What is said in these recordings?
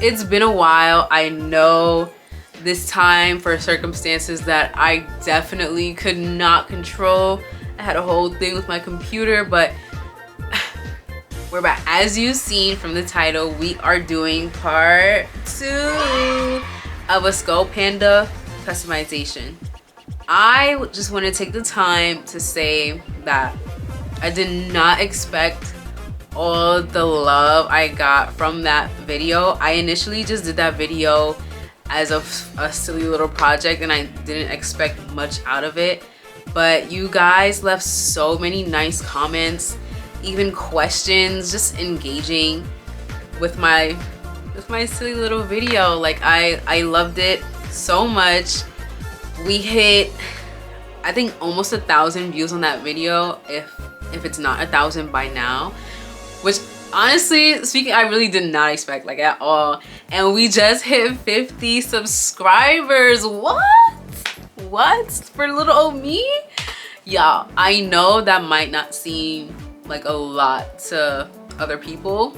it's been a while. I know this time for circumstances that I definitely could not control. I had a whole thing with my computer, but we're back. As you've seen from the title, we are doing part 2 of a Skullpanda customization. I just want to take the time to say that I did not expect all the love I got from that video. I initially just did that video as a silly little project and I didn't expect much out of it, but you guys left so many nice comments, even questions, just engaging with my silly little video. Like I loved it so much. We hit, I think, almost 1,000 views on that video, if it's not 1,000 by now, which honestly speaking I really did not expect, like, at all. And we just hit 50 subscribers. What for little old me? Y'all, I know that might not seem like a lot to other people,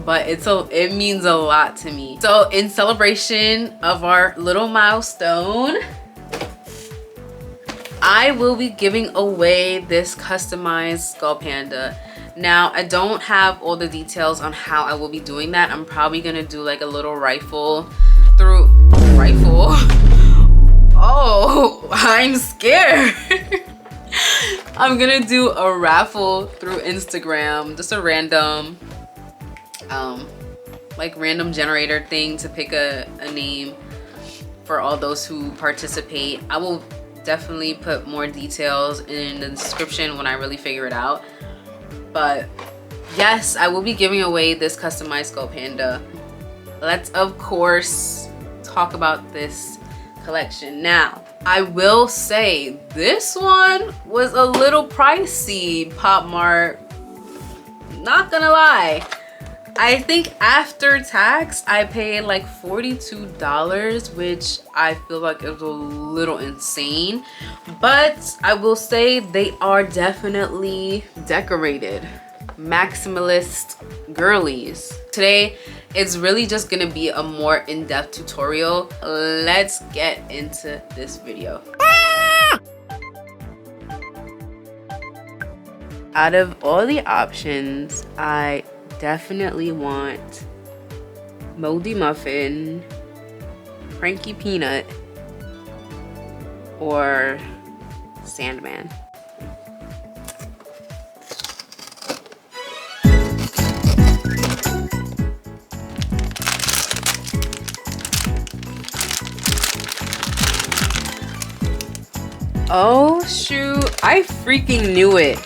but it means a lot to me. So in celebration of our little milestone, I will be giving away this customized Skullpanda. Now, I don't have all the details on how I will be doing that. I'm probably gonna do like a little rifle. Oh, I'm scared. I'm gonna do a raffle through Instagram, just a random like random generator thing to pick a name for all those who participate. I will definitely put more details in the description when I really figure it out. But yes, I will be giving away this customized Skullpanda. Let's of course talk about this collection. Now, I will say this one was a little pricey, Pop Mart. Not gonna lie. I think after tax, I paid like $42, which I feel like it was a little insane. But I will say they are definitely decorated. Maximalist girlies. Today, it's really just gonna be a more in-depth tutorial. Let's get into this video. Out of all the options, I definitely want Moldy Muffin, Cranky Peanut, or Sandman. Oh shoot, I freaking knew it.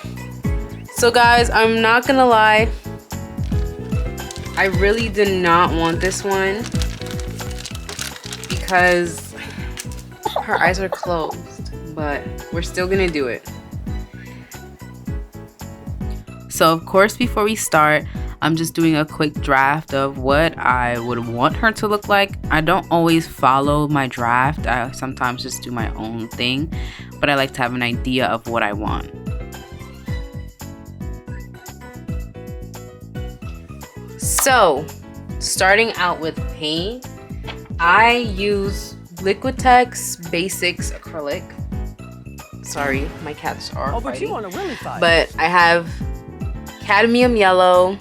So guys, I'm not gonna lie, I really did not want this one because her eyes are closed, but we're still gonna do it. So of course, before we start, I'm just doing a quick draft of what I would want her to look like. I don't always follow my draft. I sometimes just do my own thing, but I like to have an idea of what I want. So, starting out with paint, I use Liquitex Basics Acrylic. Sorry, my cats are fighting. You want to really fight. But I have cadmium yellow,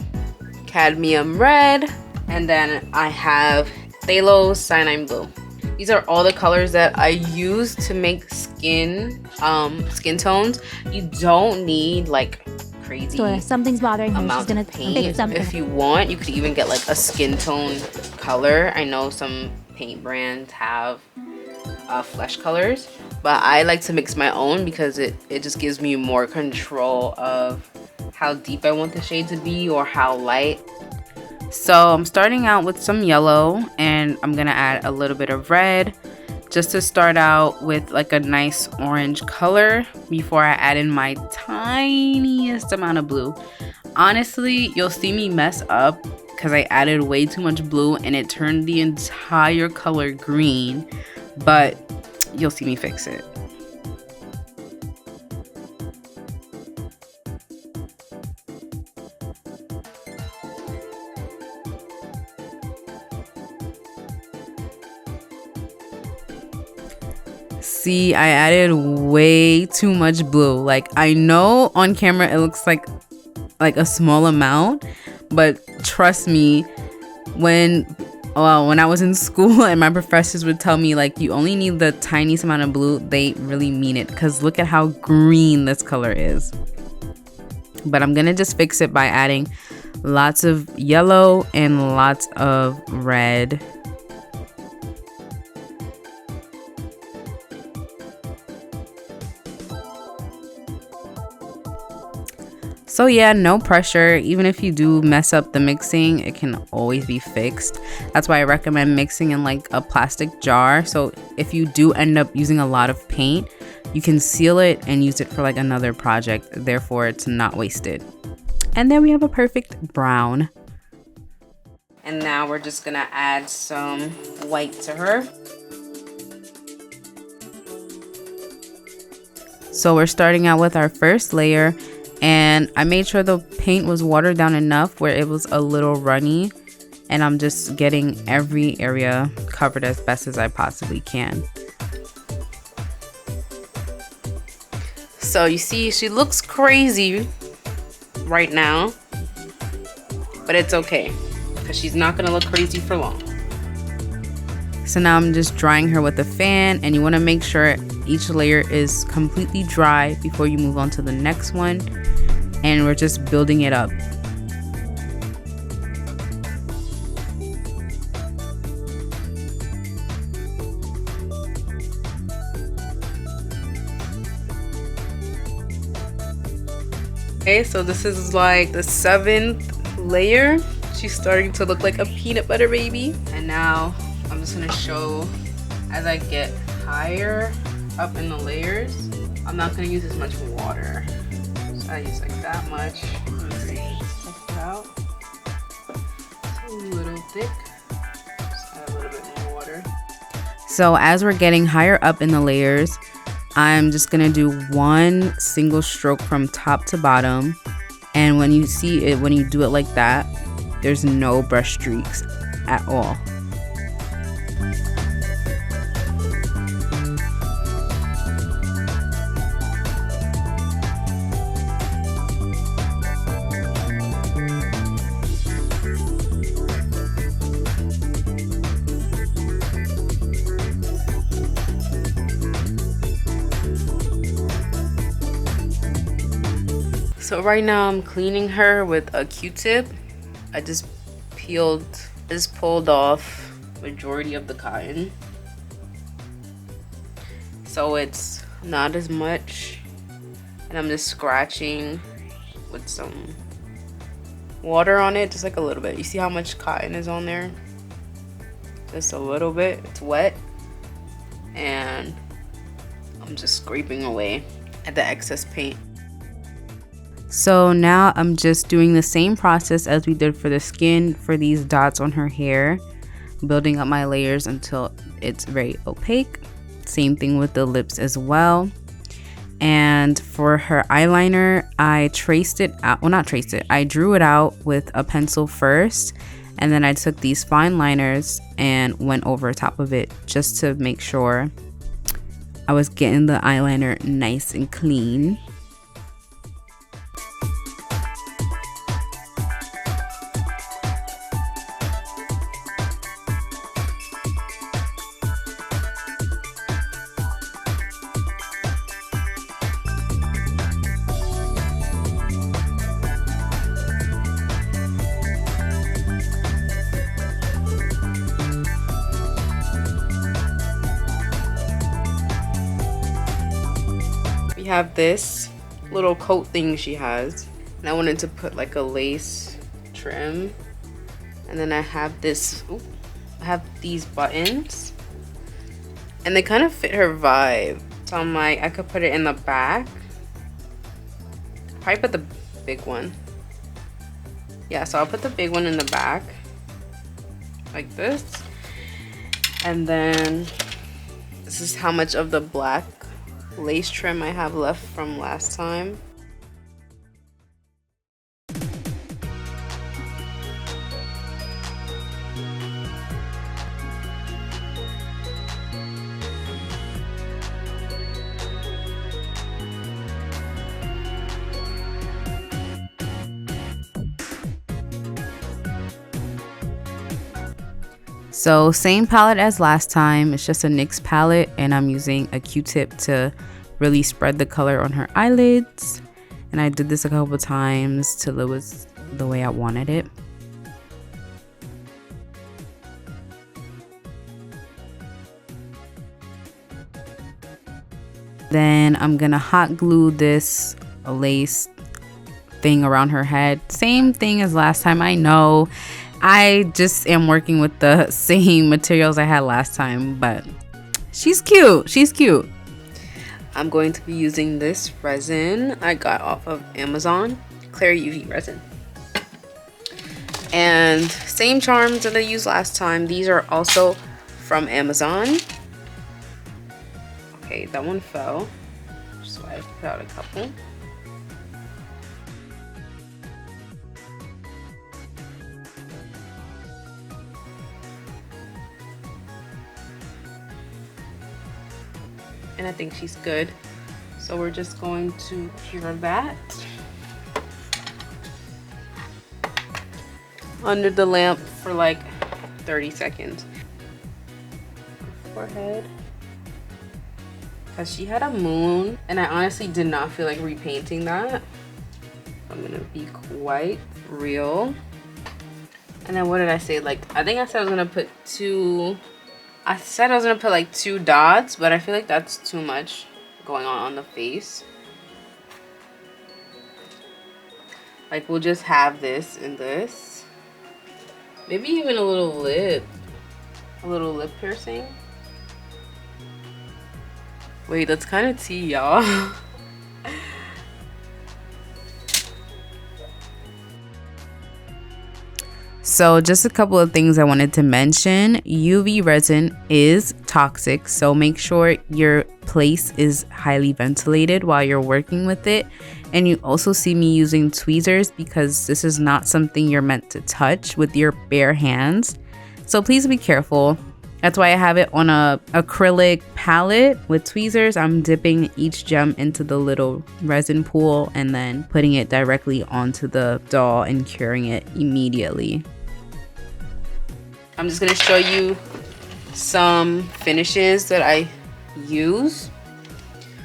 cadmium red, and then I have phthalo cyanine blue. These are all the colors that I use to make skin tones. You don't need like crazy something's bothering her. She's gonna paint. If you want, you could even get like a skin tone color. I know some paint brands have flesh colors, but I like to mix my own because it just gives me more control of how deep I want the shade to be or how light. So I'm starting out with some yellow, and I'm gonna add a little bit of red just to start out with like a nice orange color before I add in my tiniest amount of blue. Honestly, you'll see me mess up because I added way too much blue and it turned the entire color green, but you'll see me fix it. See, I added way too much blue. Like, I know on camera it looks like a small amount, but trust me, when I was in school and my professors would tell me like you only need the tiniest amount of blue, they really mean it, because look at how green this color is. But I'm gonna just fix it by adding lots of yellow and lots of red. So yeah, no pressure. Even if you do mess up the mixing, it can always be fixed. That's why I recommend mixing in like a plastic jar. So if you do end up using a lot of paint, you can seal it and use it for like another project. Therefore, it's not wasted. And then we have a perfect brown. And now we're just gonna add some white to her. So we're starting out with our first layer. And I made sure the paint was watered down enough where it was a little runny, and I'm just getting every area covered as best as I possibly can. So you see, she looks crazy right now, but it's okay because she's not gonna look crazy for long. So now I'm just drying her with a fan, and you want to make sure each layer is completely dry before you move on to the next one. And we're just building it up. Okay, so this is like the 7th layer. She's starting to look like a peanut butter baby. And now I'm just gonna show as I get higher up in the layers. I'm not gonna use as much water. I use like that much. Take it out. It's a little thick. Just add a little bit more water. So as we're getting higher up in the layers, I'm just gonna do one single stroke from top to bottom. And when you see it, when you do it like that, there's no brush streaks at all. So right now I'm cleaning her with a Q-tip. I just pulled off majority of the cotton. So it's not as much. And I'm just scratching with some water on it, just like a little bit. You see how much cotton is on there? Just a little bit. It's wet. And I'm just scraping away at the excess paint. So now I'm just doing the same process as we did for the skin for these dots on her hair, building up my layers until it's very opaque. Same thing with the lips as well. And for her eyeliner, I traced it out. Well, not traced it. I drew it out with a pencil first, and then I took these fine liners and went over top of it just to make sure I was getting the eyeliner nice and clean. Have this little coat thing she has, and I wanted to put like a lace trim, and then I have this I have these buttons, and they kind of fit her vibe, so I'm like, I could put it in the back. Probably put the big one. Yeah, so I'll put the big one in the back like this, and then this is how much of the black lace trim I have left from last time. So same palette as last time. It's just a NYX palette, and I'm using a Q-tip to really spread the color on her eyelids. And I did this a couple times till it was the way I wanted it. Then I'm gonna hot glue this lace thing around her head. Same thing as last time. I know I just am working with the same materials I had last time, but she's cute. She's cute. I'm going to be using this resin I got off of Amazon, Clear UV resin. And same charms that I used last time. These are also from Amazon. Okay, that one fell, so I put out a couple. And I think she's good. So we're just going to cure that under the lamp for like 30 seconds. Forehead. Because she had a moon, and I honestly did not feel like repainting that. I'm gonna be quite real. And then what did I say? Like, I think I said I was gonna put like 2 dots, but I feel like that's too much going on the face. Like, we'll just have this and this. Maybe even a little lip piercing. Wait, that's kind of tea, y'all. So just a couple of things I wanted to mention. UV resin is toxic, so make sure your place is highly ventilated while you're working with it. And you also see me using tweezers because this is not something you're meant to touch with your bare hands. So please be careful. That's why I have it on a acrylic palette with tweezers. I'm dipping each gem into the little resin pool and then putting it directly onto the doll and curing it immediately. I'm just gonna show you some finishes that I use.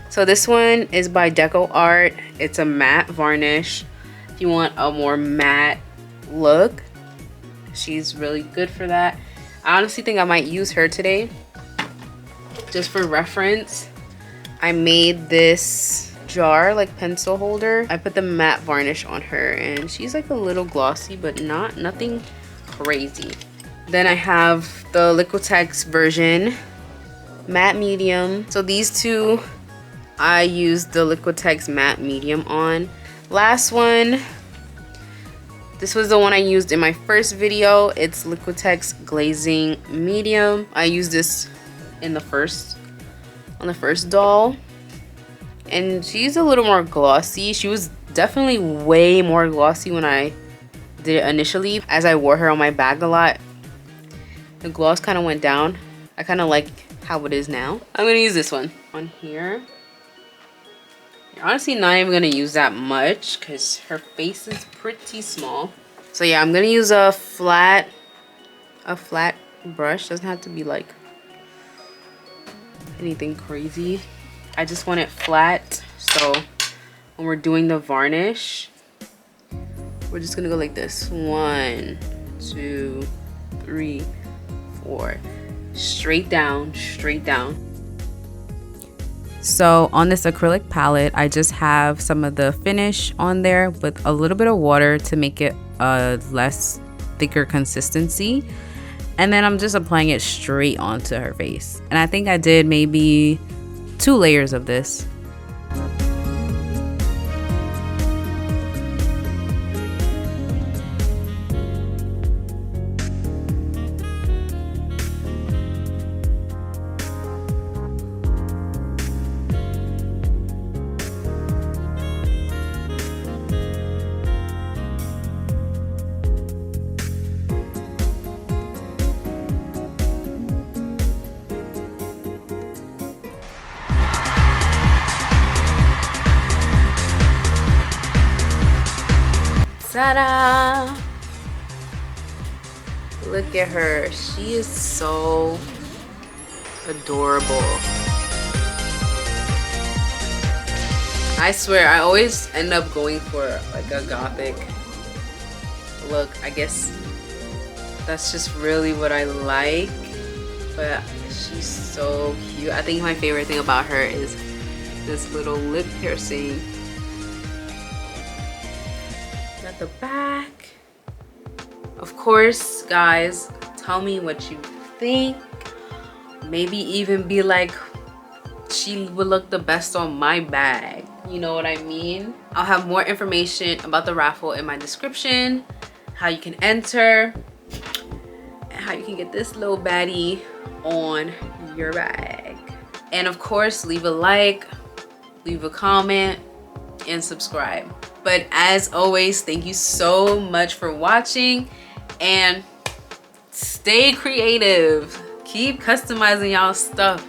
So this one is by Deco Art. It's a matte varnish. If you want a more matte look, she's really good for that. I honestly think I might use her today. Just for reference, I made this jar, like pencil holder. I put the matte varnish on her and she's like a little glossy, but nothing crazy. Then I have the Liquitex version, matte medium. So these two, I used the Liquitex matte medium on. Last one, this was the one I used in my first video. It's Liquitex glazing medium. I used this on the first doll, and she's a little more glossy. She was definitely way more glossy when I did it initially. As I wore her on my bag a lot, the gloss kind of went down. I kind of like how it is now. I'm gonna use this one on here. You're honestly not even gonna use that much because her face is pretty small. So yeah, I'm gonna use a flat brush. Doesn't have to be like anything crazy. I just want it flat. So when we're doing the varnish, we're just gonna go like this. 1, 2, 3, 4. Straight down, straight down. So on this acrylic palette, I just have some of the finish on there with a little bit of water to make it a less thicker consistency. And then I'm just applying it straight onto her face. And I think I did maybe 2 layers of this. Ta-da! Look at her. She is so adorable. I swear, I always end up going for like a gothic look. I guess that's just really what I like. But she's so cute. I think my favorite thing about her is this little lip piercing at the back. Of course, guys, tell me what you think. Maybe even be like, she would look the best on my bag. You know what I mean? I'll have more information about the raffle in my description, how you can enter, and how you can get this little baddie on your bag. And of course, leave a like, leave a comment, and subscribe. But as always, thank you so much for watching, and stay creative. Keep customizing y'all stuff.